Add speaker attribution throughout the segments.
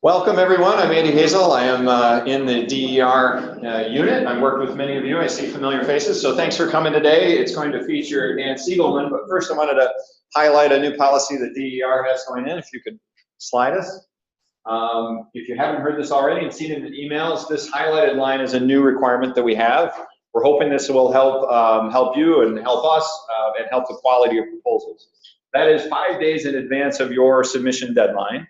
Speaker 1: Welcome everyone, I'm Andy Hazel. I am in the DER unit. I work with many of you, I see familiar faces, so thanks for coming today. It's going to feature Dan Siegelman, but first I wanted to highlight a new policy that DER has going in, if you could slide us. If you haven't heard this already and seen it in emails, this highlighted line is a new requirement that we have. We're hoping this will help you and help us and help the quality of proposals. That is 5 days in advance of your submission deadline.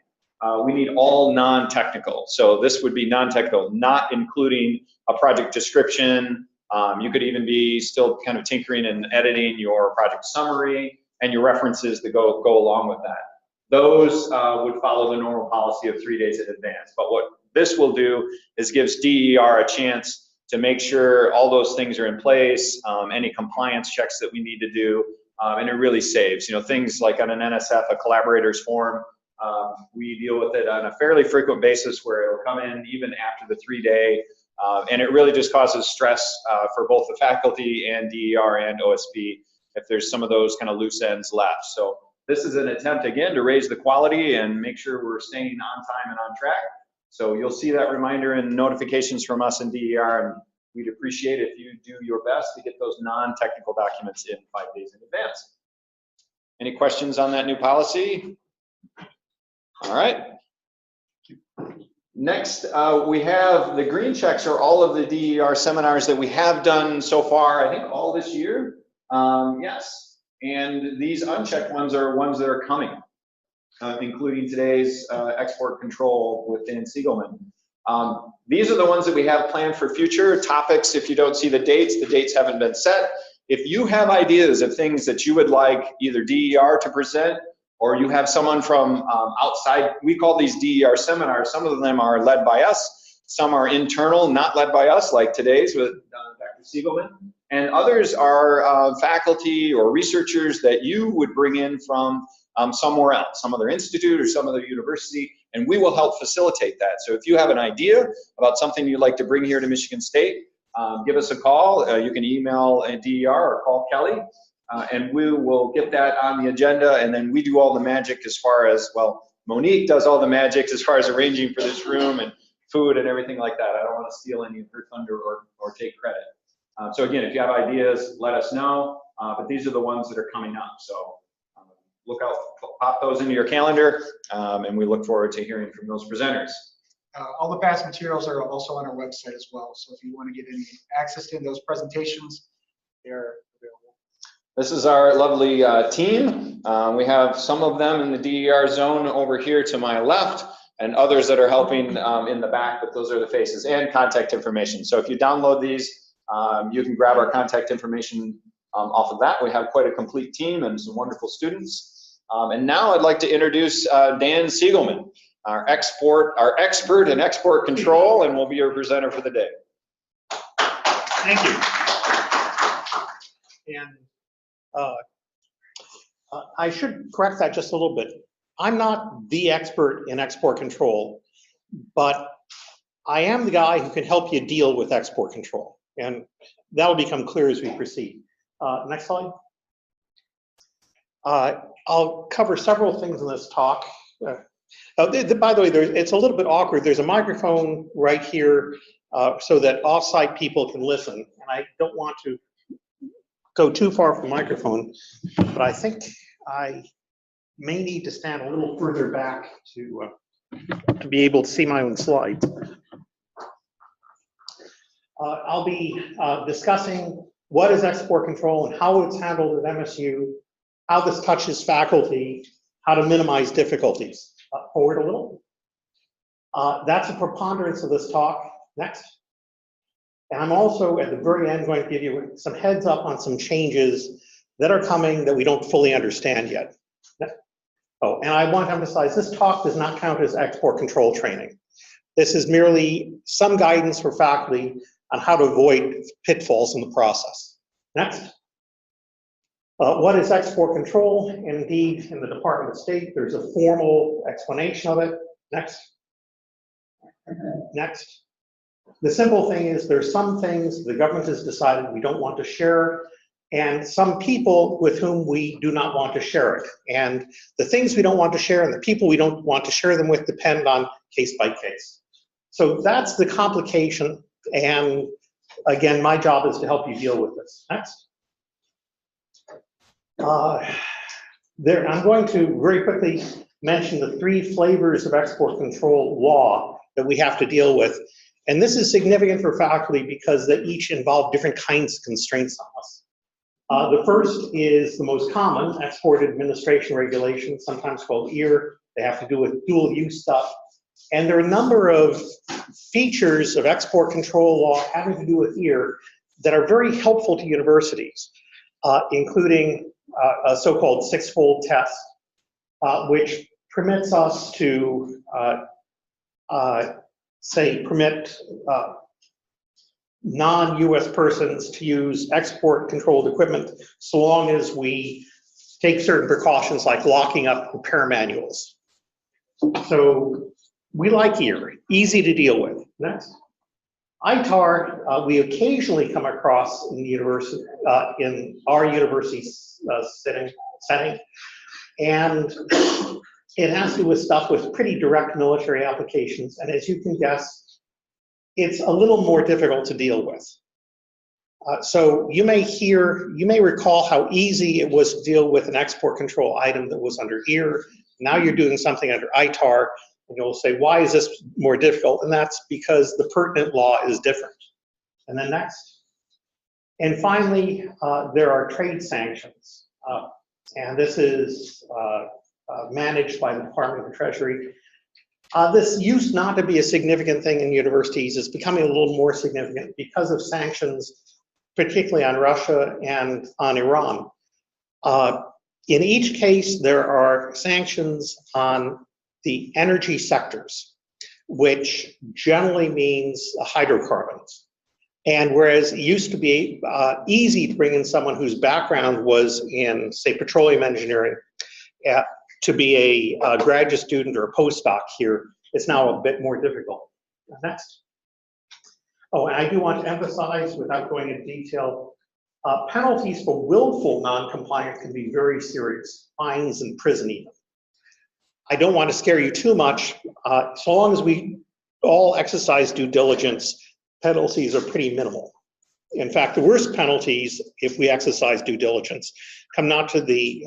Speaker 1: We need all non-technical. So this would be non-technical, not including a project description. You could even be still kind of tinkering and editing your project summary and your references that go along with that. Those would follow the normal policy of 3 days in advance. But what this will do is gives DER a chance to make sure all those things are in place, any compliance checks that we need to do, and it really saves. You know, things like on an NSF, a collaborators form, we deal with it on a fairly frequent basis where it'll come in even after the 3 day, and it really just causes stress for both the faculty and DER and OSP if there's some of those kind of loose ends left. So this is an attempt again to raise the quality and make sure we're staying on time and on track. So you'll see that reminder and notifications from us in DER, and we'd appreciate if you do your best to get those non-technical documents in 5 days in advance. Any questions on that new policy? All right. Next, we have the green checks are all of the DER seminars that we have done so far, I think all this year. Yes, and these unchecked ones are ones that are coming, including today's export control with Dan Siegelman. These are the ones that we have planned for future topics. If you don't see the dates haven't been set. If you have ideas of things that you would like either DER to present, or you have someone from outside, we call these DER seminars. Some of them are led by us, some are internal, not led by us, like today's with Dr. Siegelman, and others are faculty or researchers that you would bring in from somewhere else, some other institute or some other university, and we will help facilitate that. So if you have an idea about something you'd like to bring here to Michigan State, give us a call. You can email DER or call Kelly. And we will get that on the agenda, and then we do all the magic as far as, well, Monique does all the magic as far as arranging for this room and food and everything like that. I don't want to steal any of her thunder or take credit. So again, if you have ideas, let us know, but these are the ones that are coming up. So look out, pop those into your calendar, and we look forward to hearing from those presenters.
Speaker 2: All the past materials are also on our website as well. So if you want to get any access to those presentations, they're available.
Speaker 1: This is our lovely team. We have some of them in the DER zone over here to my left, and others that are helping in the back, but those are the faces and contact information. So if you download these, you can grab our contact information off of that. We have quite a complete team and some wonderful students. And now I'd like to introduce Dan Siegelman, our expert in export control, and will be your presenter for the day.
Speaker 3: Thank you. And I should correct that just a little bit. I'm not the expert in export control, but I am the guy who can help you deal with export control. And that will become clear as we proceed. Next slide. I'll cover several things in this talk. By the way, it's a little bit awkward. There's a microphone right here so that off-site people can listen. And I don't want to go too far from the microphone, but I think I may need to stand a little further back to be able to see my own slides. I'll be discussing what is export control and how it's handled at MSU, how this touches faculty, how to minimize difficulties. Forward a little. That's a preponderance of this talk. Next. And I'm also, at the very end, going to give you some heads up on some changes that are coming that we don't fully understand yet. Oh, and I want to emphasize, this talk does not count as export control training. This is merely some guidance for faculty on how to avoid pitfalls in the process. Next. What is export control? Indeed, in the Department of State, there's a formal explanation of it. Next. Next. The simple thing is there's some things the government has decided we don't want to share and some people with whom we do not want to share it. And the things we don't want to share and the people we don't want to share them with depend on case by case. So that's the complication. And again, my job is to help you deal with this. Next. I'm going to very quickly mention the 3 flavors of export control law that we have to deal with. And this is significant for faculty because they each involve different kinds of constraints on us. The first is the most common, export administration regulation, sometimes called EAR. They have to do with dual use stuff. And there are a number of features of export control law having to do with EAR that are very helpful to universities, including a so-called 6-fold test, which permits us to, permit non-US persons to use export controlled equipment so long as we take certain precautions like locking up repair manuals. So we like EAR, easy to deal with. Next. ITAR, we occasionally come across in the university, in our university setting, and it has to do with stuff with pretty direct military applications, and as you can guess, it's a little more difficult to deal with. So you may recall how easy it was to deal with an export control item that was under EAR. Now you're doing something under ITAR, and you'll say, why is this more difficult? And that's because the pertinent law is different. And then next. And finally, there are trade sanctions. And this is managed by the Department of the Treasury. This used not to be a significant thing in universities. It's becoming a little more significant because of sanctions, particularly on Russia and on Iran. In each case, there are sanctions on the energy sectors, which generally means hydrocarbons. And whereas it used to be easy to bring in someone whose background was in, say, petroleum engineering, to be a graduate student or a postdoc here, it's now a bit more difficult. Next. Oh, and I do want to emphasize, without going into detail, penalties for willful non-compliance can be very serious, fines and prison even. I don't want to scare you too much. So long as we all exercise due diligence, penalties are pretty minimal. In fact, the worst penalties, if we exercise due diligence, come not to the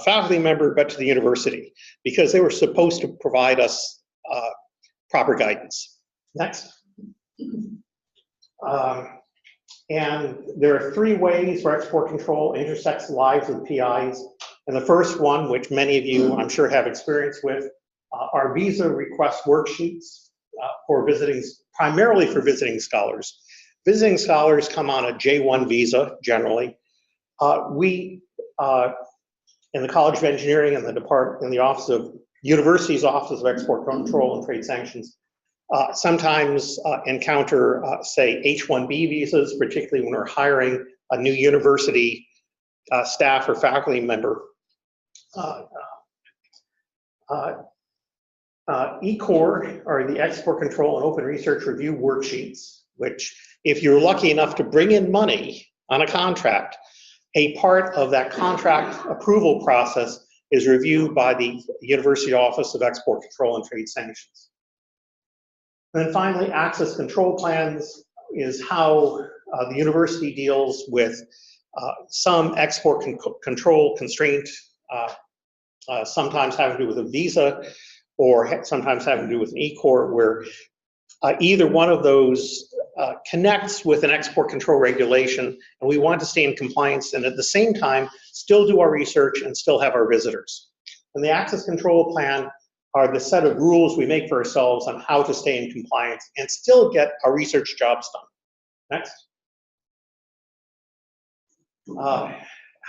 Speaker 3: faculty member, but to the university, because they were supposed to provide us proper guidance. Next. And there are 3 ways where export control intersects the lives of PIs. And the first one, which many of you, I'm sure, have experience with, are visa request worksheets for visiting, primarily for visiting scholars. Visiting scholars come on a J1 visa, generally. We, in the College of Engineering and the Office of University's Office of Export Control and Trade Sanctions, sometimes encounter, say, H-1B visas, particularly when we're hiring a new university staff or faculty member. ECOR are the Export Control and Open Research Review worksheets, which, if you're lucky enough to bring in money on a contract, a part of that contract approval process is reviewed by the University Office of Export Control and Trade Sanctions. And then finally, access control plans is how the university deals with some export control constraint, sometimes having to do with a visa, or sometimes having to do with an ECOR, where either one of those connects with an export control regulation, and we want to stay in compliance and at the same time still do our research and still have our visitors. And the access control plan are the set of rules we make for ourselves on how to stay in compliance and still get our research jobs done. Next.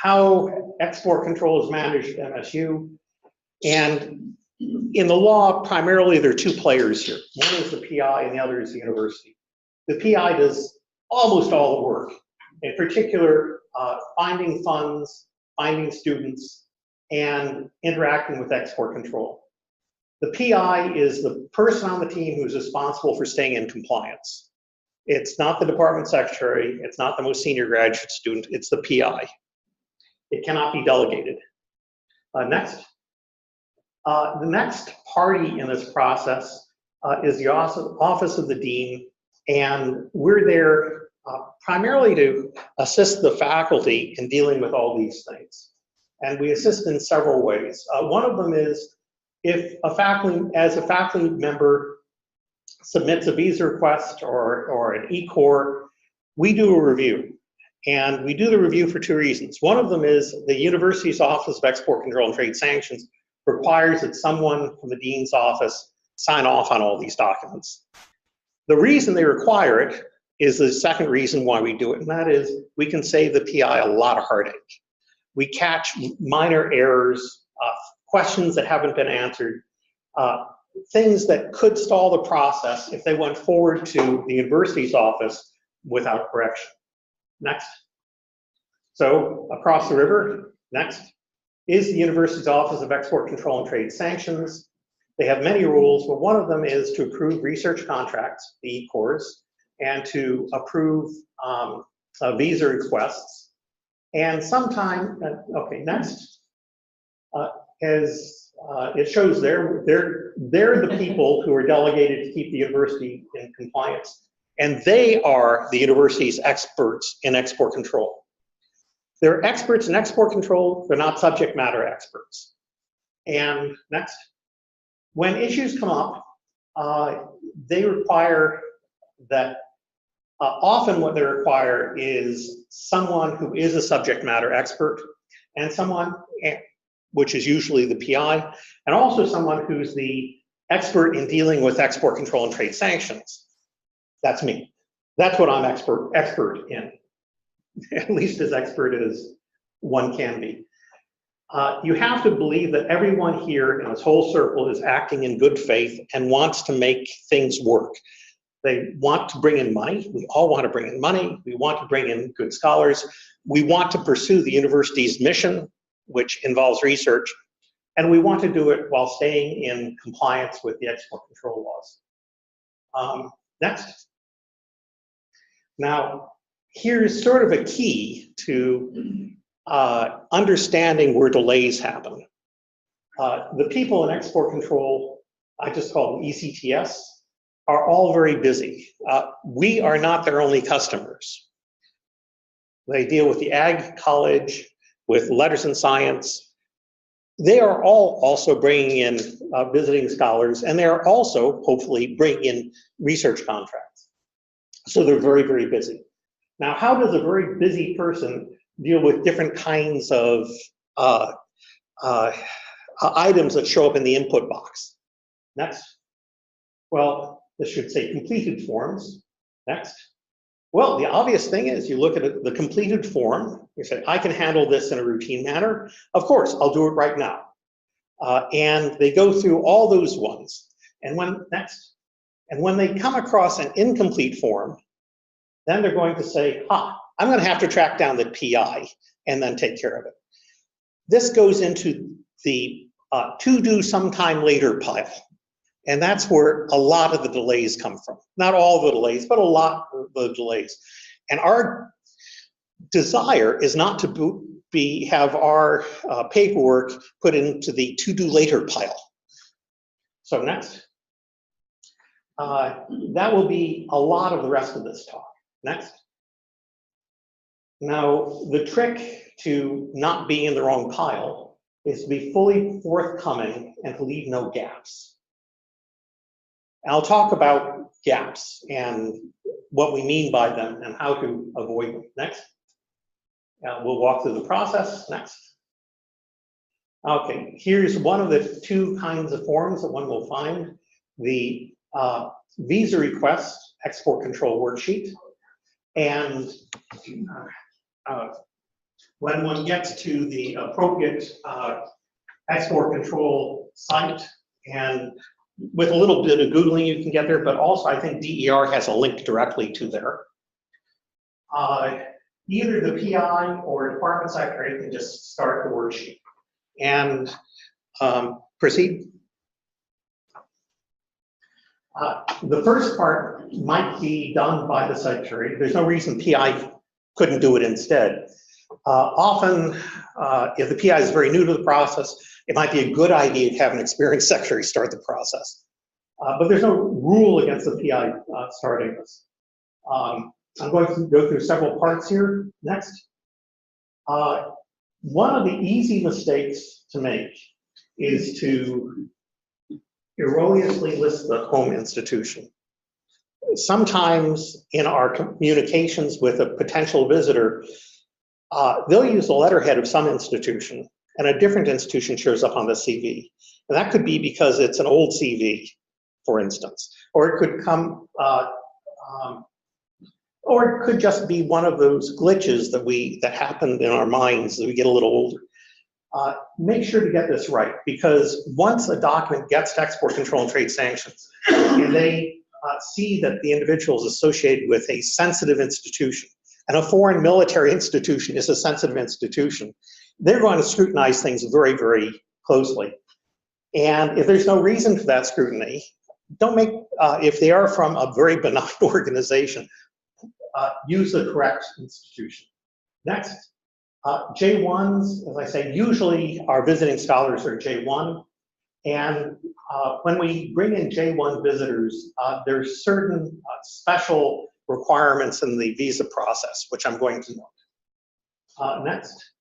Speaker 3: How export control is managed at MSU. And in the law, primarily there are 2 players here. One is the PI and the other is the university. The PI does almost all the work, in particular, finding funds, finding students, and interacting with export control. The PI is the person on the team who's responsible for staying in compliance. It's not the department secretary, it's not the most senior graduate student, it's the PI. It cannot be delegated. Next. The next party in this process is the Office of the Dean, and we're there primarily to assist the faculty in dealing with all these things. And we assist in several ways. One of them is if a faculty member submits a visa request or an E-Corps, we do a review. And we do the review for two reasons. One of them is the university's Office of Export Control and Trade Sanctions requires that someone from the dean's office sign off on all these documents. The reason they require it is the second reason why we do it, and that is we can save the PI a lot of heartache. We catch minor errors, questions that haven't been answered, things that could stall the process if they went forward to the university's office without correction. Next. So across the river, next, is the university's Office of Export Control and Trade Sanctions. They have many rules, but one of them is to approve research contracts, the E-Corps, and to approve visa requests. And sometime, okay, next, as it shows there, they're the people who are delegated to keep the university in compliance. And they are the university's experts in export control. They're experts in export control, they're not subject matter experts. And next, when issues come up, they require that, often what they require is someone who is a subject matter expert and someone, which is usually the PI, and also someone who's the expert in dealing with export control and trade sanctions. That's me. That's what I'm expert in, at least as expert as one can be. You have to believe that everyone here in this whole circle is acting in good faith and wants to make things work. They want to bring in money. We all want to bring in money. We want to bring in good scholars. We want to pursue the university's mission, which involves research, and we want to do it while staying in compliance with the export control laws. Next. Now, here's sort of a key to understanding where delays happen. The people in export control, I just call them ECTS, are all very busy. We are not their only customers. They deal with the Ag College, with Letters and Science. They are all also bringing in visiting scholars, and they are also hopefully bringing in research contracts. So they're very, very busy. Now, how does a very busy person deal with different kinds of items that show up in the input box? Next. Well, this should say completed forms. Next. Well, the obvious thing is you look at the completed form, you say, I can handle this in a routine manner. Of course, I'll do it right now. And they go through all those ones. And when they come across an incomplete form, then they're going to say, I'm going to have to track down the PI and then take care of it. This goes into the to do sometime later pile. And that's where a lot of the delays come from. Not all the delays, but a lot of the delays. And our desire is not to have our paperwork put into the to do later pile. So next. That will be a lot of the rest of this talk. Next. Now, the trick to not being in the wrong pile is to be fully forthcoming and to leave no gaps. I'll talk about gaps and what we mean by them and how to avoid them. Next. We'll walk through the process. Next. Okay, here's one of the two kinds of forms that one will find. The visa request export control worksheet. And when one gets to the appropriate export control site, and with a little bit of Googling you can get there, but also I think DER has a link directly to there. Either the PI or department secretary can just start the worksheet and proceed. The first part might be done by the secretary. There's no reason PI couldn't do it instead. Often, if the PI is very new to the process, it might be a good idea to have an experienced secretary start the process. But there's no rule against the PI starting this. I'm going to go through several parts here. Next. One of the easy mistakes to make is to erroneously list the home institution. Sometimes in our communications with a potential visitor, they'll use the letterhead of some institution and a different institution shows up on the CV. And that could be because it's an old CV, for instance, or it could come, or it could just be one of those glitches that happened in our minds as we get a little older. Make sure to get this right, because once a document gets to export control and trade sanctions, and they see that the individual is associated with a sensitive institution, and a foreign military institution is a sensitive institution, they're going to scrutinize things very, very closely. And if there's no reason for that scrutiny, don't make, if they are from a very benign organization, use the correct institution. Next. J1s, as I say, usually our visiting scholars are J1, and when we bring in J1 visitors, there's certain special requirements in the visa process, which I'm going to note. Next.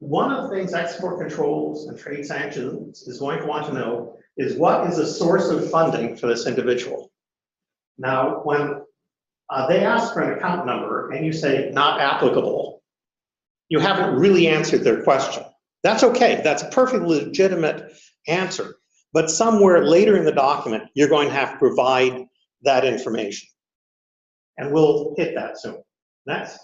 Speaker 3: One of the things export controls and trade sanctions is going to want to know is what is the source of funding for this individual. Now, when they ask for an account number and you say not applicable, you haven't really answered their question. That's okay, that's a perfectly legitimate answer. But somewhere later in the document, you're going to have to provide that information. And we'll hit that soon. Next.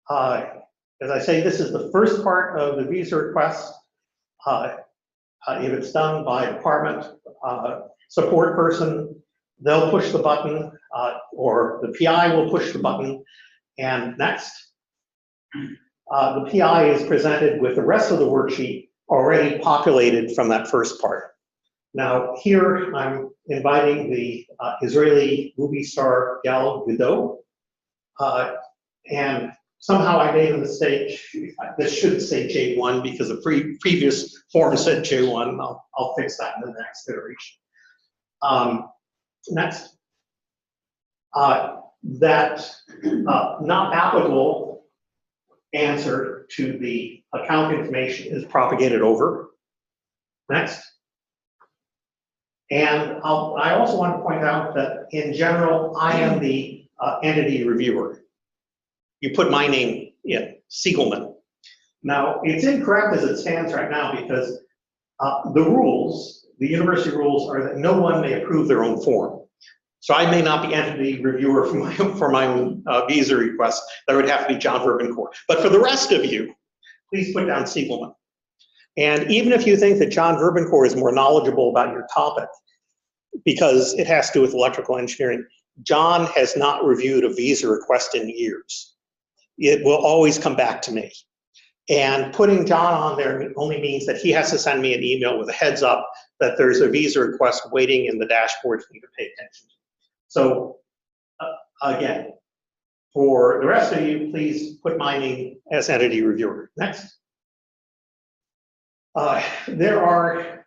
Speaker 3: As I say, this is the first part of the visa request. If it's done by a department support person, they'll push the button, or the PI will push the button, and next. The PI is presented with the rest of the worksheet already populated from that first part. Now here I'm inviting the Israeli movie star Gal Gadot, and somehow I made a mistake. This should say J1 because the previous form said J1. I'll fix that in the next iteration. Next, that not applicable answer to the account information is propagated over. Next. And I also want to point out that in general, I am the entity reviewer. You put my name in, Siegelman. Now, it's incorrect as it stands right now because the rules, the university rules, are that no one may approve their own form. So I may not be entity reviewer for my own visa request. That would have to be John Verbancourt. But for the rest of you, please put down Siegelman. And even if you think that John Verbancourt is more knowledgeable about your topic, because it has to do with electrical engineering, John has not reviewed a visa request in years. It will always come back to me. And putting John on there only means that he has to send me an email with a heads up that there's a visa request waiting in the dashboard for me to pay attention to. So again, for the rest of you, please put my name as entity reviewer. Next. There are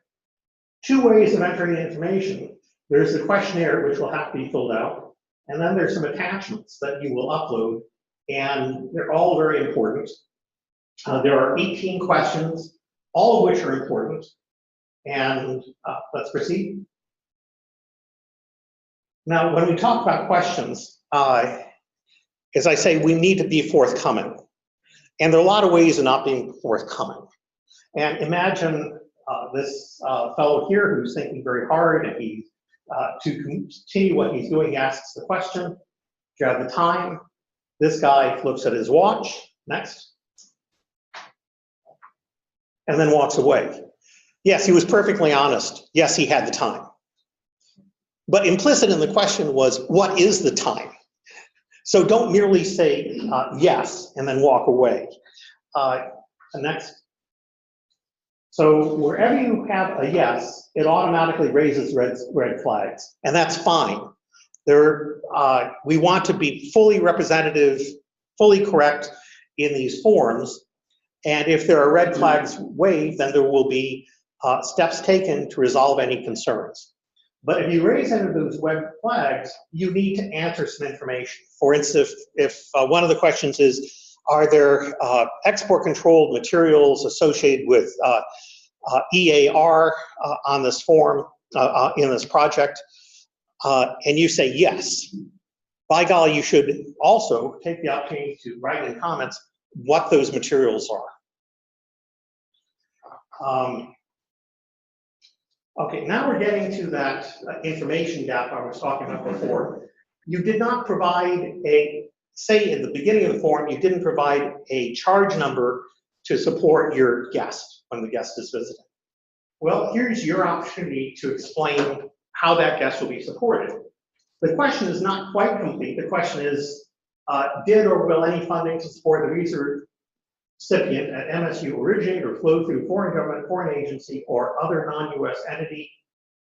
Speaker 3: two ways of entering information. There's the questionnaire, which will have to be filled out, and then there's some attachments that you will upload, and they're all very important. There are 18 questions, all of which are important, and let's proceed. Now, when we talk about questions, as I say, we need to be forthcoming, and there are a lot of ways of not being forthcoming. And imagine this fellow here who's thinking very hard, and he, to continue what he's doing, he asks the question. Do you have the time? This guy looks at his watch. Next. And then walks away. Yes, he was perfectly honest. Yes, he had the time. But implicit in the question was, what is the time? So don't merely say yes and then walk away. Next. So wherever you have a yes, it automatically raises red flags, and that's fine. We want to be fully representative, fully correct in these forms, and if there are red flags waved, then there will be steps taken to resolve any concerns. But if you raise any of those red flags, you need to answer some information. For instance, if one of the questions is, are there export-controlled materials associated with EAR on this form, in this project, and you say yes, by golly, you should also take the opportunity to write in comments what those materials are. Okay, now we're getting to that information gap I was talking about before. You did not provide say in the beginning of the form, you didn't provide a charge number to support your guest when the guest is visiting. Well, here's your opportunity to explain how that guest will be supported. The question is not quite complete. The question is, did or will any funding to support the recipient at MSU originate or flow through foreign government, foreign agency, or other non-US entity?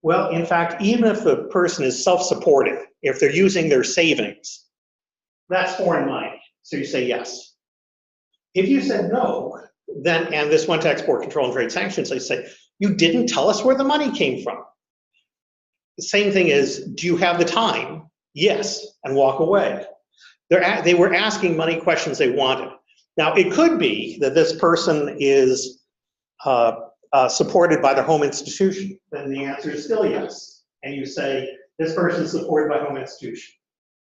Speaker 3: Well, in fact, even if the person is self-supported, if they're using their savings, that's foreign money, so you say yes. If you said no, then, and this went to export control and trade sanctions, they say, you didn't tell us where the money came from. The same thing is, do you have the time? Yes, and walk away. They were asking money questions they wanted. Now, it could be that this person is supported by their home institution. Then the answer is still yes. And you say, this person is supported by home institution.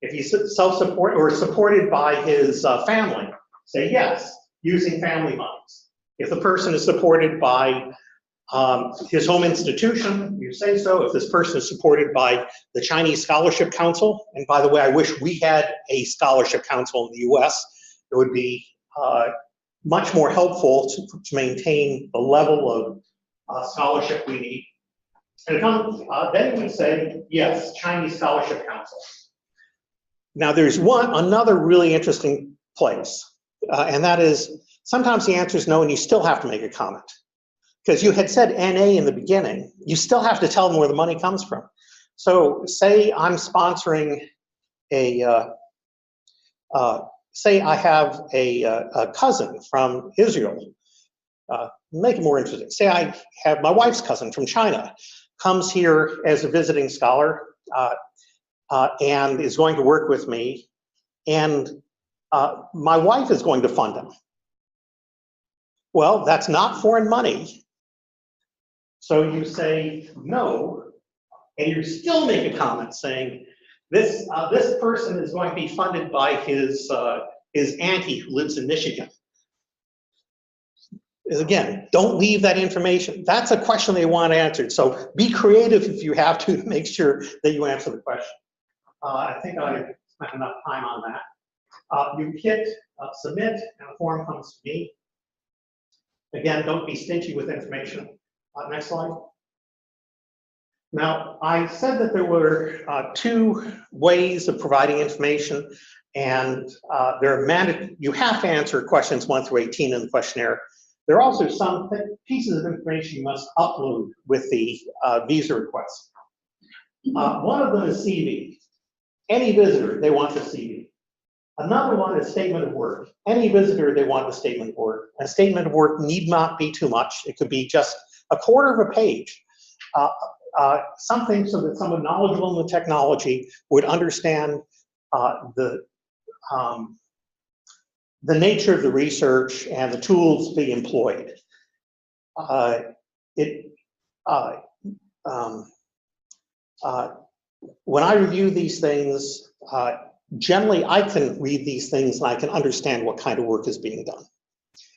Speaker 3: If he's self-support or supported by his family, say yes, using family monies. If the person is supported by his home institution, you say so. If this person is supported by the Chinese Scholarship Council, and by the way, I wish we had a scholarship council in the US, it would be much more helpful to maintain the level of scholarship we need. And then you would say, yes, Chinese Scholarship Council. Now there's another really interesting place, and that is sometimes the answer is no and you still have to make a comment. Because you had said NA in the beginning, you still have to tell them where the money comes from. So say I'm sponsoring say I have a cousin from Israel, make it more interesting. Say I have my wife's cousin from China, comes here as a visiting scholar and is going to work with me, and my wife is going to fund him. Well, that's not foreign money. So you say no, and you still make a comment saying, this person is going to be funded by his auntie who lives in Michigan. Again, don't leave that information. That's a question they want answered. So be creative if you have to make sure that you answer the question. I think I spent enough time on that. You hit submit, and the form comes to me. Again, don't be stingy with information. Next slide. Now, I said that there were two ways of providing information, and you have to answer questions 1 through 18 in the questionnaire. There are also some pieces of information you must upload with the visa request. One of them is CV. Any visitor, they want the CV. Another one is statement of work. Any visitor, they want the statement of work. A statement of work need not be too much. It could be just a quarter of a page. Something so that someone knowledgeable in the technology would understand the nature of the research and the tools being employed. When I review these things, generally I can read these things and I can understand what kind of work is being done.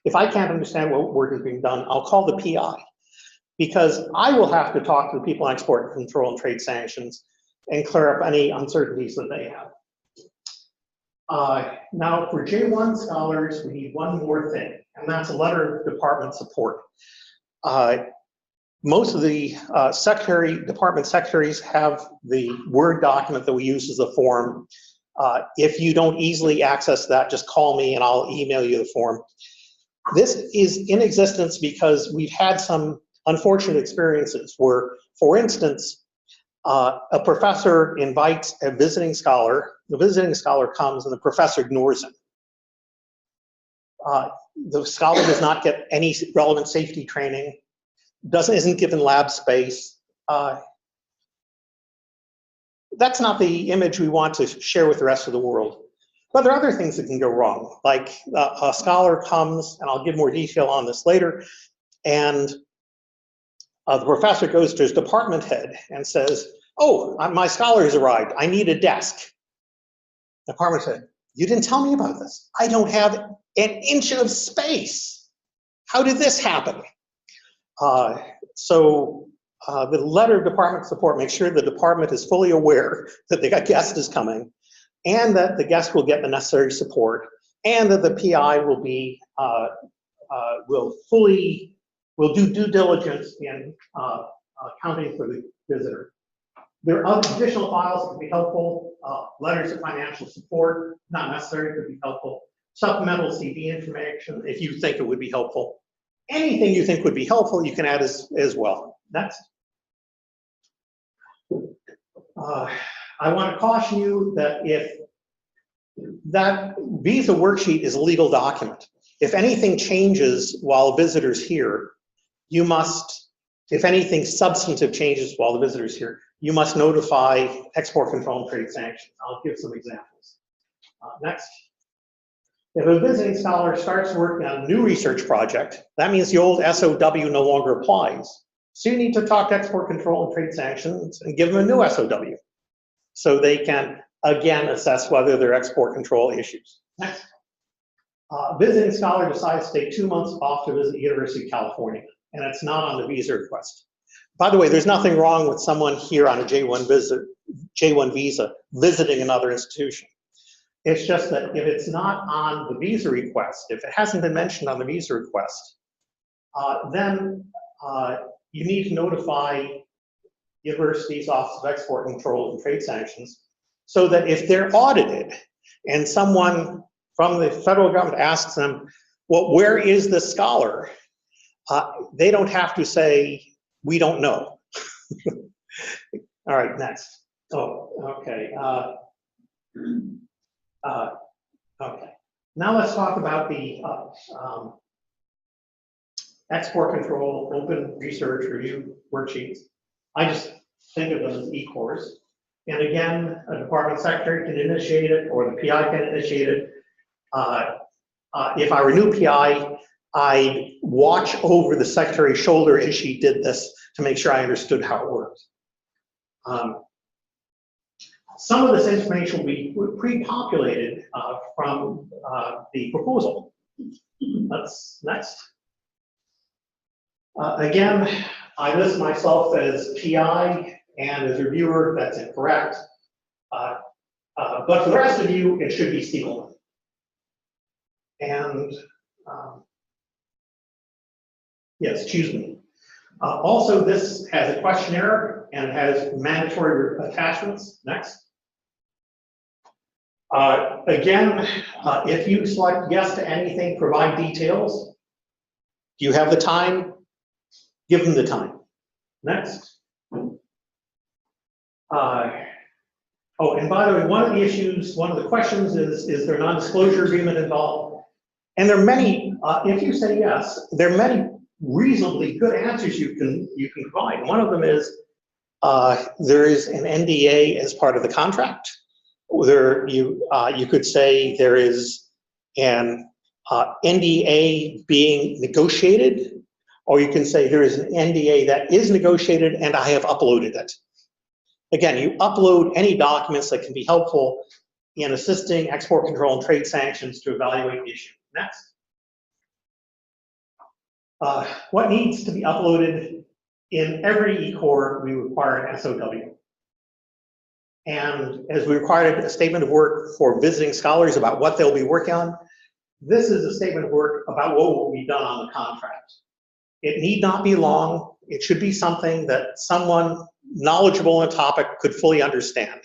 Speaker 3: If I can't understand what work is being done, I'll call the PI, because I will have to talk to the people on export control and trade sanctions and clear up any uncertainties that they have. Now, for J1 scholars, we need one more thing, and that's a letter of department support. Most of the department secretaries have the Word document that we use as a form. If you don't easily access that, just call me and I'll email you the form. This is in existence because we've had some unfortunate experiences where, for instance, a professor invites a visiting scholar, the visiting scholar comes and the professor ignores him. The scholar does not get any relevant safety training, isn't given lab space. That's not the image we want to share with the rest of the world. But there are other things that can go wrong, like a scholar comes, and I'll give more detail on this later, and the professor goes to his department head and says, "Oh, my scholar has arrived, I need a desk." The department head, "You didn't tell me about this. I don't have an inch of space. How did this happen?" The letter of department support makes sure the department is fully aware that the guest is coming, and that the guest will get the necessary support, and that the PI will be will do due diligence in accounting for the visitor. There are other additional files that can be helpful. Letters of financial support, not necessary, could be helpful. Supplemental CV information, if you think it would be helpful. Anything you think would be helpful, you can add as well. Next. I want to caution you that if that visa worksheet is a legal document, if anything changes while a visitor's here, you must, if anything substantive changes while the visitor's here, you must notify export control and trade sanctions. I'll give some examples. Next. If a visiting scholar starts working on a new research project, that means the old SOW no longer applies. So you need to talk to export control and trade sanctions and give them a new SOW so they can, again, assess whether there are export control issues. Next. Visiting scholar decides to take 2 months off to visit the University of California, and it's not on the visa request. By the way, there's nothing wrong with someone here on a J1 visa visiting another institution. It's just that if it's not on the visa request, if it hasn't been mentioned on the visa request, then you need to notify University's Office of Export Control and Trade Sanctions so that if they're audited and someone from the federal government asks them, well, where is the scholar? They don't have to say, we don't know. All right, next. Oh, okay. Okay. Now let's talk about the export control, open research review worksheets. I just think of them as e-cores. And again, a department secretary can initiate it, or the PI can initiate it. If I were a new PI, I watch over the secretary's shoulder as she did this to make sure I understood how it worked. Some of this information will be pre-populated from the proposal. That's next. Again, I list myself as PI and as reviewer, that's incorrect. But for the rest of you, it should be Stiegelman. And yes, choose me. Also, this has a questionnaire and it has mandatory attachments. Next. Again, if you select yes to anything, provide details. Do you have the time? Give them the time. Next. Oh, and by the way, one of the issues, one of the questions is there a non-disclosure agreement involved? And there are many, if you say yes, there are many reasonably good answers you can provide. One of them is there is an NDA as part of the contract. There, you could say there is an NDA being negotiated, or you can say there is an NDA that is negotiated and I have uploaded it. Again, you upload any documents that can be helpful in assisting export control and trade sanctions to evaluate the issue. Next. What needs to be uploaded in every e-core, we require an SOW. And as we required a statement of work for visiting scholars about what they'll be working on, this is a statement of work about what will be done on the contract. It need not be long. It should be something that someone knowledgeable on a topic could fully understand.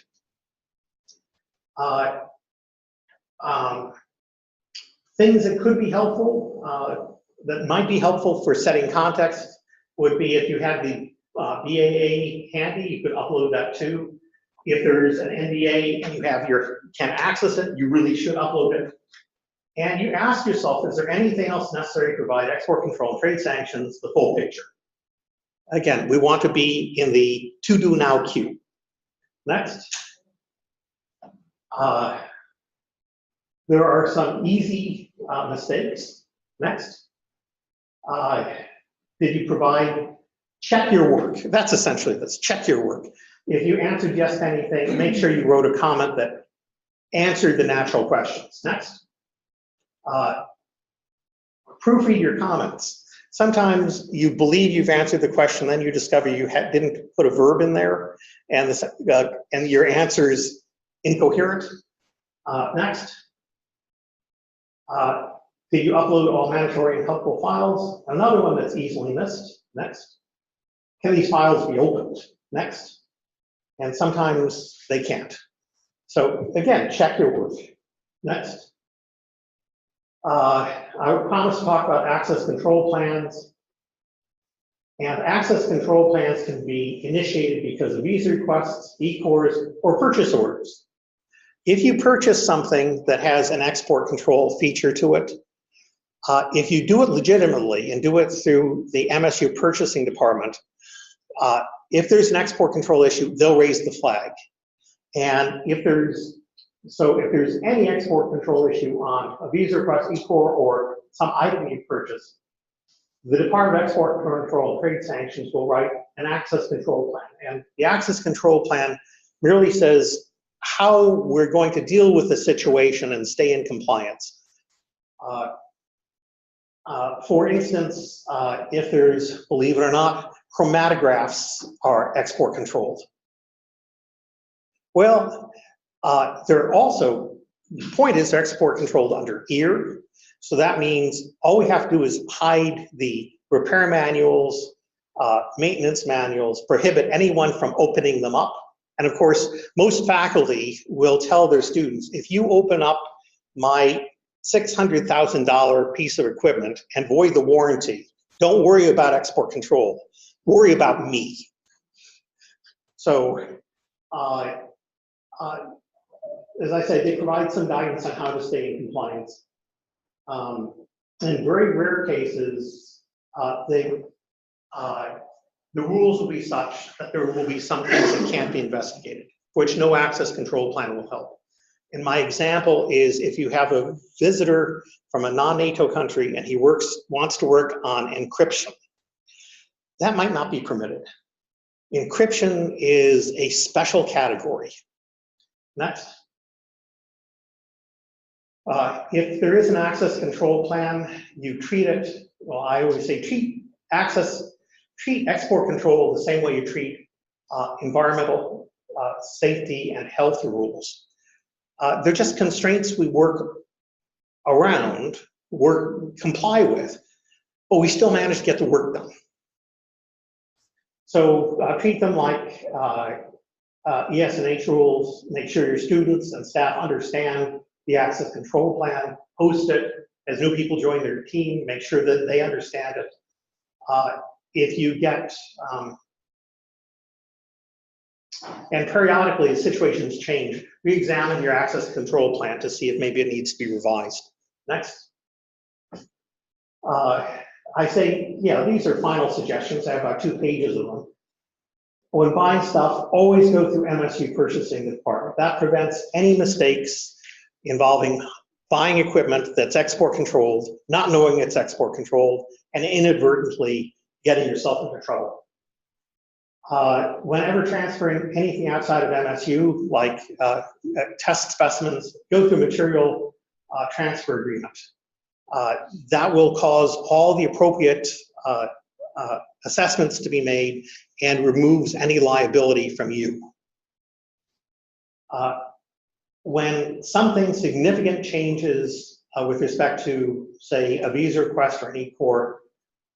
Speaker 3: Things that could be helpful, that might be helpful for setting context would be if you had the BAA handy, you could upload that too. If there's an NDA and you have can access it, you really should upload it. And you ask yourself, is there anything else necessary to provide export control, trade sanctions, the full picture? Again, we want to be in the to-do now queue. Next. There are some easy mistakes. Next. Did you provide, check your work. That's essentially this, check your work. If you answered yes to anything, make sure you wrote a comment that answered the natural questions. Next. Proofread your comments. Sometimes you believe you've answered the question, then you discover you didn't put a verb in there, and your answer is incoherent. Next. Did you upload all mandatory and helpful files? Another one that's easily missed. Next. Can these files be opened? Next. And sometimes they can't. So again, check your work. Next. I promised to talk about access control plans. And access control plans can be initiated because of visa requests, eCores, or purchase orders. If you purchase something that has an export control feature to it, if you do it legitimately and do it through the MSU purchasing department, if there's an export control issue, they'll raise the flag. And if there's any export control issue on a visa request, eCore, or some item you purchase, the Department of Export Control and Trade Sanctions will write an access control plan. And the access control plan merely says how we're going to deal with the situation and stay in compliance. For instance, if there's, believe it or not, chromatographs are export controlled. Well, they're also, the point is they're export controlled under EAR. So that means all we have to do is hide the repair manuals, maintenance manuals, prohibit anyone from opening them up. And of course, most faculty will tell their students, if you open up my $600,000 piece of equipment and void the warranty, don't worry about export control, worry about me. So, as I said, they provide some guidance on how to stay in compliance. In very rare cases, the rules will be such that there will be some things that can't be investigated, which no access control plan will help. And my example is if you have a visitor from a non-NATO country and he wants to work on encryption, that might not be permitted. Encryption is a special category. Next. If there is an access control plan, you treat it, well, I always say treat export control the same way you treat environmental safety and health rules. They're just constraints we work around, comply with, but we still manage to get the work done. So treat them like ES&H rules, make sure your students and staff understand the access control plan, post it as new people join their team, make sure that they understand it. If you get, and periodically as situations change, re-examine your access control plan to see if maybe it needs to be revised. Next. I say, yeah, these are final suggestions. I have about 2 pages of them. When buying stuff, always go through MSU purchasing department. That prevents any mistakes involving buying equipment that's export controlled, not knowing it's export controlled, and inadvertently getting yourself into trouble. Whenever transferring anything outside of MSU, like test specimens, go through material transfer agreement. That will cause all the appropriate assessments to be made and removes any liability from you. When something significant changes with respect to, say, a visa request or an eCore,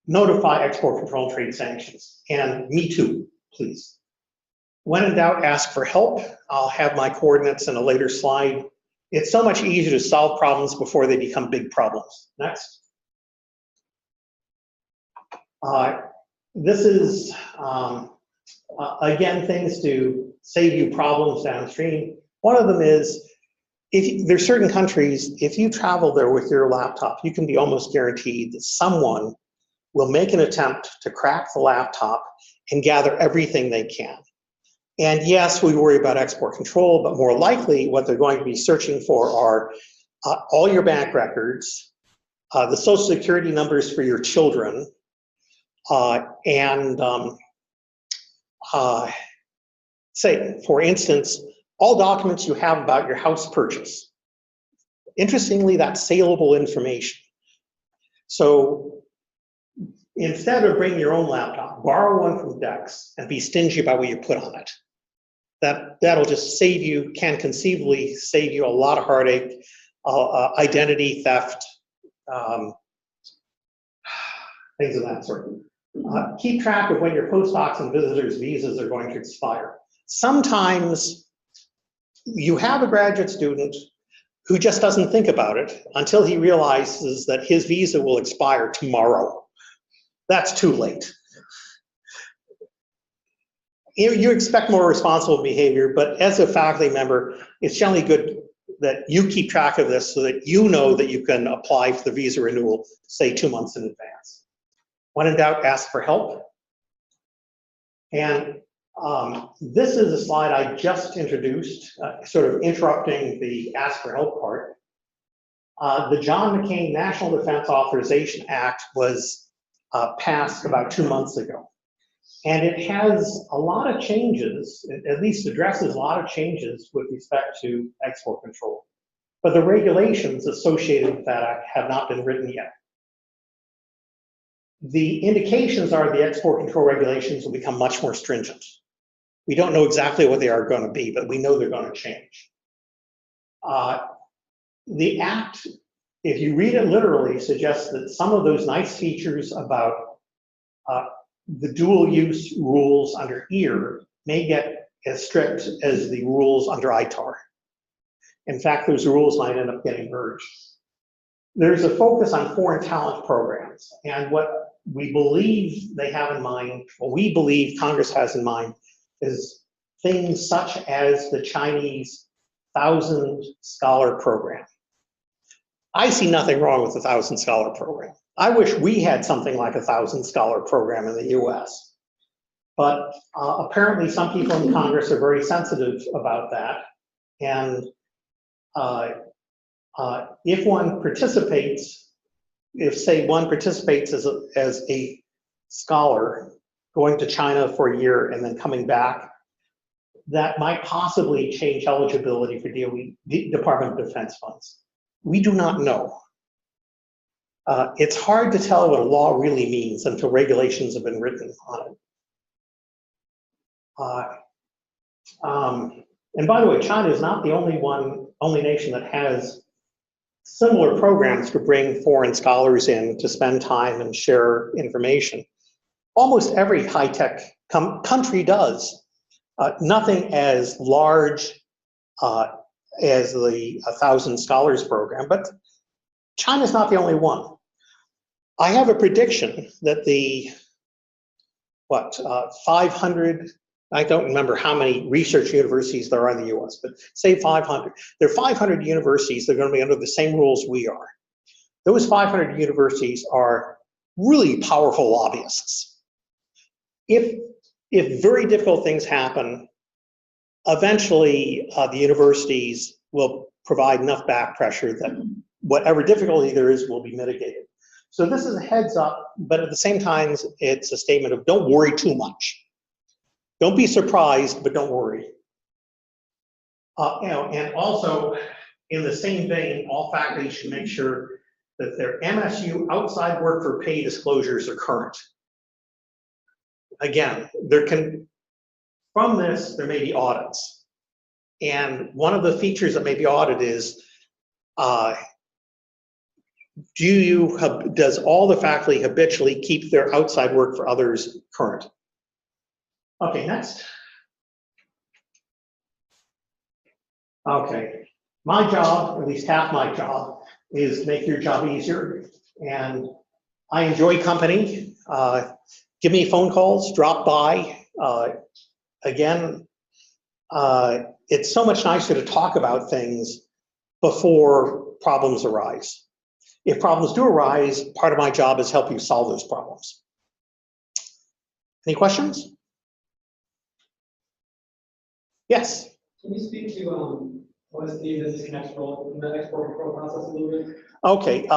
Speaker 3: notify export control and trade sanctions. And me too, please. When in doubt, ask for help. I'll have my coordinates in a later slide. It's so much easier to solve problems before they become big problems. Next. This is, again, things to save you problems downstream. One of them is, there's certain countries, if you travel there with your laptop, you can be almost guaranteed that someone will make an attempt to crack the laptop and gather everything they can. And yes, we worry about export control, but more likely what they're going to be searching for are all your bank records, the social security numbers for your children, and say, for instance, all documents you have about your house purchase. Interestingly, that's saleable information. So instead of bringing your own laptop, borrow one from Dex and be stingy about what you put on it. That'll just save you, can conceivably save you a lot of heartache, identity theft, things of that sort. Keep track of when your postdocs and visitors' visas are going to expire. Sometimes you have a graduate student who just doesn't think about it until he realizes that his visa will expire tomorrow. That's too late. You expect more responsible behavior, but as a faculty member, it's generally good that you keep track of this so that you know that you can apply for the visa renewal, say 2 months in advance. When in doubt, ask for help. And this is a slide I just introduced, sort of interrupting the ask for help part. The John McCain National Defense Authorization Act was passed about 2 months ago. And it has a lot of changes, at least addresses a lot of changes with respect to export control. But the regulations associated with that act have not been written yet. The indications are the export control regulations will become much more stringent. We don't know exactly what they are going to be, but we know they're going to change. The act, if you read it literally, suggests that some of those nice features about the dual use rules under EAR may get as strict as the rules under ITAR. In fact, those rules might end up getting merged. There's a focus on foreign talent programs, and what we believe they have in mind, what we believe Congress has in mind, is things such as the Chinese 1,000 Scholar Program. I see nothing wrong with the 1,000 Scholar Program. I wish we had something like a 1,000 Scholar Program in the US. But apparently some people in Congress are very sensitive about that. And if one participates, if say one participates as a scholar going to China for a year and then coming back, that might possibly change eligibility for DOE, the Department of Defense funds. We do not know. It's hard to tell what a law really means until regulations have been written on it. And by the way, China is not the only nation that has similar programs to bring foreign scholars in to spend time and share information. Almost every high-tech country does. Nothing as large as the 1,000 Scholars Program, but China's not the only one. I have a prediction that the, 500, I don't remember how many research universities there are in the US, but say 500. There are 500 universities that are going to be under the same rules we are. Those 500 universities are really powerful lobbyists. If very difficult things happen, eventually the universities will provide enough back pressure that whatever difficulty there is will be mitigated. So this is a heads up, but at the same time, it's a statement of don't worry too much. Don't be surprised, but don't worry. And also, in the same vein, all faculty should make sure that their MSU outside work for pay disclosures are current. Again, from this, there may be audits. And one of the features that may be audited is, does all the faculty habitually keep their outside work for others current? Okay, next. Okay, My job, at least half my job, is make your job easier. And I enjoy company. Give me phone calls, drop by. Again, it's so much nicer to talk about things before problems arise. If problems do arise, part of my job is help you solve those problems. Any questions? Yes.
Speaker 4: Can you speak to OSP Business Connect role in the export control process a little bit?
Speaker 3: Okay,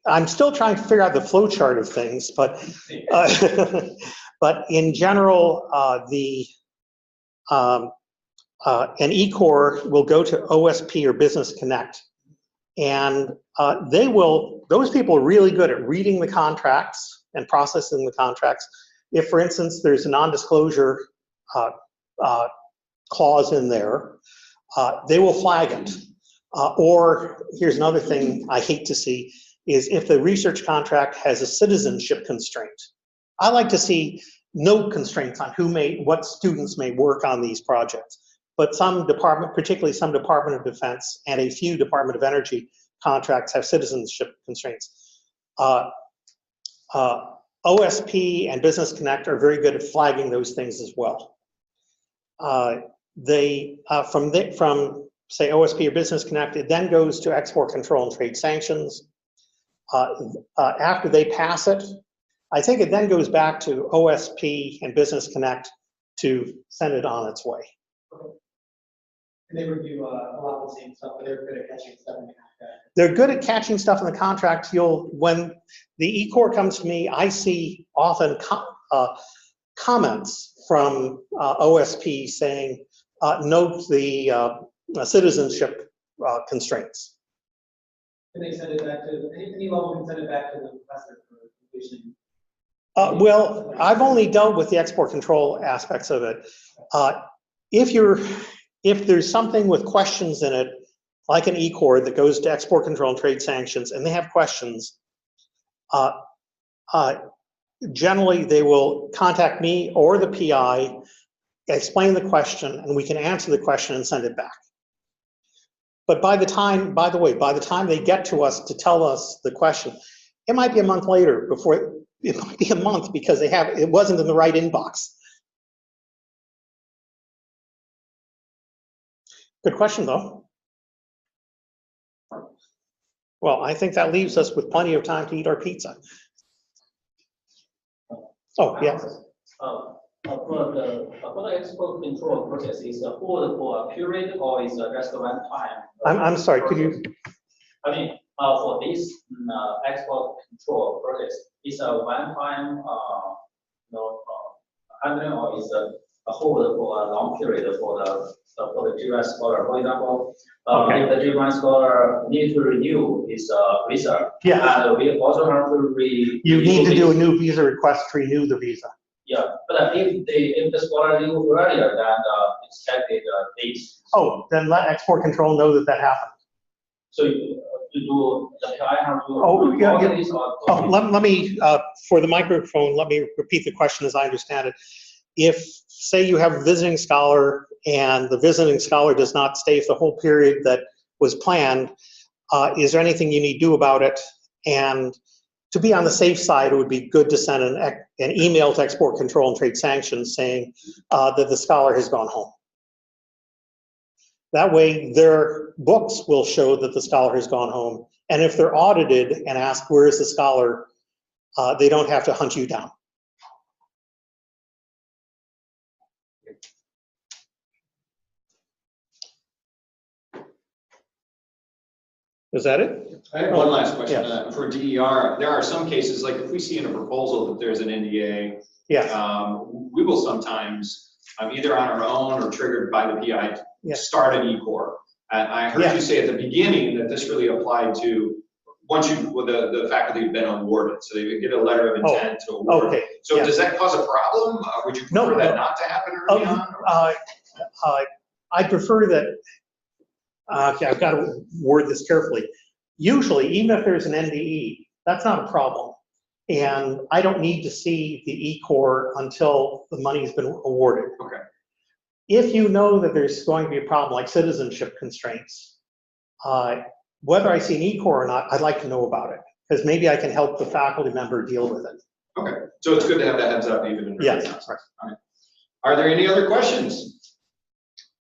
Speaker 3: I'm still trying to figure out the flow chart of things, but but in general, an E-Core will go to OSP or Business Connect, and those people are really good at reading the contracts and processing the contracts. If, for instance, there's a non-disclosure clause in there, they will flag it. Or here's another thing I hate to see, is if the research contract has a citizenship constraint. I like to see no constraints on what students may work on these projects. But some department, particularly some Department of Defense and a few Department of Energy contracts have citizenship constraints. OSP and Business Connect are very good at flagging those things as well. From say OSP or Business Connect, it then goes to Export Control and Trade Sanctions. After they pass it, I think it then goes back to OSP and Business Connect to send it on its way.
Speaker 4: Okay. And they review a lot of the same stuff, but they're good at catching stuff in the contract.
Speaker 3: They're good at catching stuff in the contract. When the E-Core comes to me, I see often comments from OSP saying, note the citizenship constraints.
Speaker 4: Can they send it back to, any level can send it back to the professor for completion?
Speaker 3: Well, I've only dealt with the export control aspects of it. If there's something with questions in it, like an E-Core that goes to Export Control and Trade Sanctions, and they have questions, generally they will contact me or the PI, explain the question, and we can answer the question and send it back. But by the time they get to us to tell us the question, it might be a month later before, it might be a month because it wasn't in the right inbox. Good question, though. Well, I think that leaves us with plenty of time to eat our pizza. Oh, yes.
Speaker 5: For the export control process, is a hold for a period or is just one time?
Speaker 3: I'm sorry, could you?
Speaker 5: I mean, for this export control process, is a one time handling or is a hold for a long period for the G1 scholar? For example,
Speaker 3: Okay.
Speaker 5: if the G1 scholar need to renew his visa,
Speaker 3: Yeah.
Speaker 5: and we also have to
Speaker 3: You need to do a new visa request to renew the visa.
Speaker 5: Yeah, but if the scholar leave earlier than the expected dates.
Speaker 3: Oh, then let export control know that happened.
Speaker 5: So you do the PI have to.
Speaker 3: Oh, yeah,
Speaker 5: all
Speaker 3: yeah.
Speaker 5: these or-
Speaker 3: Oh, let me, for the microphone, let me repeat the question as I understand it. If, say you have a visiting scholar and the visiting scholar does not stay for the whole period that was planned, is there anything you need to do about it? And to be on the safe side, it would be good to send an email to Export Control and Trade Sanctions saying that the scholar has gone home. That way, their books will show that the scholar has gone home. And if they're audited and asked, where is the scholar, they don't have to hunt you down. Is that it?
Speaker 1: I have one last question
Speaker 3: Yes.
Speaker 1: for DER. There are some cases, like if we see in a proposal that there's an NDA,
Speaker 3: Yes.
Speaker 1: we will sometimes, either on our own or triggered by the PI,
Speaker 3: Yes.
Speaker 1: start an E-Core. And I heard
Speaker 3: Yeah.
Speaker 1: you say at the beginning that this really applied to once the faculty have been awarded, so they get a letter of intent to award.
Speaker 3: Okay.
Speaker 1: So
Speaker 3: yeah.
Speaker 1: does that cause a problem? Would you
Speaker 3: No,
Speaker 1: prefer that
Speaker 3: no.
Speaker 1: not to happen early on?
Speaker 3: I prefer that, okay, I've got to word this carefully. Usually, even if there's an NDE, that's not a problem. And I don't need to see the E-Core until the money's been awarded.
Speaker 1: Okay.
Speaker 3: If you know that there's going to be a problem like citizenship constraints, Whether I see an E-core or not, I'd like to know about it, because maybe I can help the faculty member deal with it.
Speaker 1: Okay, so it's good to have that heads up even in.
Speaker 3: Yes.
Speaker 1: Right. Are there any other questions?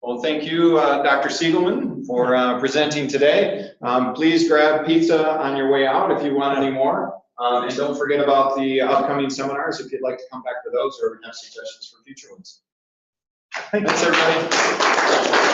Speaker 1: Well, thank you, Dr. Siegelman, for presenting today. Please grab pizza on your way out if you want any more. And don't forget about the upcoming seminars if you'd like to come back to those or have suggestions for future ones. Thanks, everybody.